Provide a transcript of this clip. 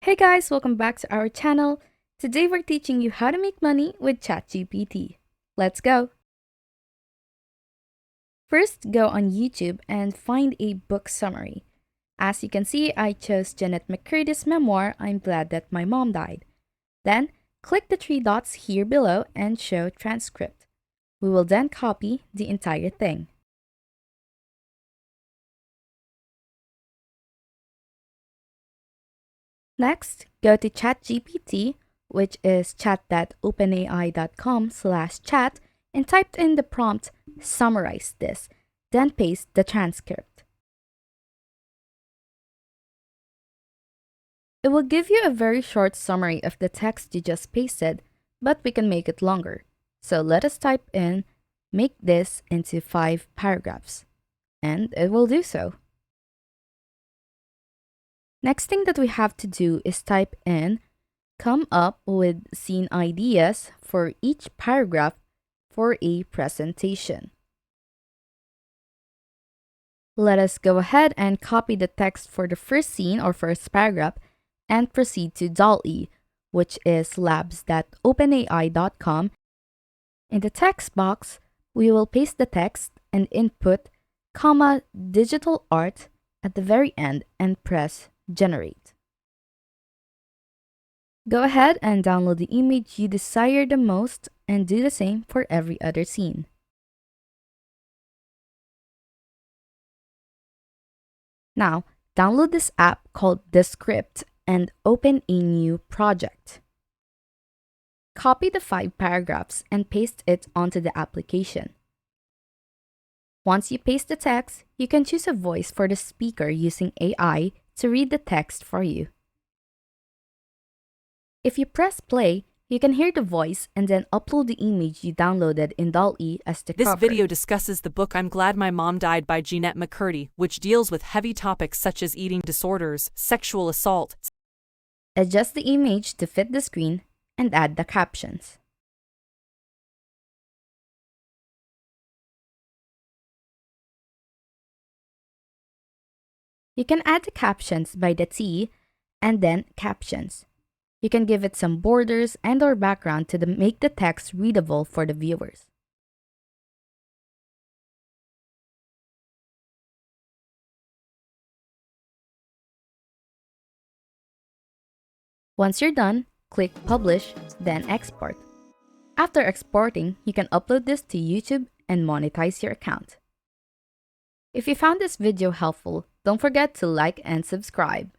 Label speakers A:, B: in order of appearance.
A: Hey guys, welcome back to our channel. Today we're teaching you how to make money with Chatgpt. Let's go! First, go on YouTube and find a book summary. As you can see, I chose Jeanette McCurdy's memoir, I'm Glad That My Mom Died. Then, click the three dots here below and show transcript. We will then copy the entire thing. Next, go to ChatGPT, which is chat.openai.com/chat, and type in the prompt, summarize this, then paste the transcript. It will give you a very short summary of the text you just pasted, but we can make it longer. So let us type in, make this into 5 paragraphs, and it will do so. Next thing that we have to do is type in, come up with scene ideas for each paragraph for a presentation. Let us go ahead and copy the text for the first scene or first paragraph and proceed to DALL-E, which is labs.openai.com. In the text box, we will paste the text and input, digital art at the very end and press generate. Go ahead and download the image you desire the most and do the same for every other scene. Now, download this app called Descript and open a new project. Copy the 5 paragraphs and paste it onto the application. Once you paste the text, you can choose a voice for the speaker using AI to read the text for you. If you press play, you can hear the voice and then upload the image you downloaded in DALL-E as the cover.
B: This video discusses the book I'm Glad My Mom Died by Jeanette McCurdy, which deals with heavy topics such as eating disorders, sexual assault.
A: Adjust the image to fit the screen and add the captions. You can add the captions by the T and then captions. You can give it some borders and or background to make the text readable for the viewers. Once you're done, click Publish, then Export. After exporting, you can upload this to YouTube and monetize your account. If you found this video helpful, don't forget to like and subscribe.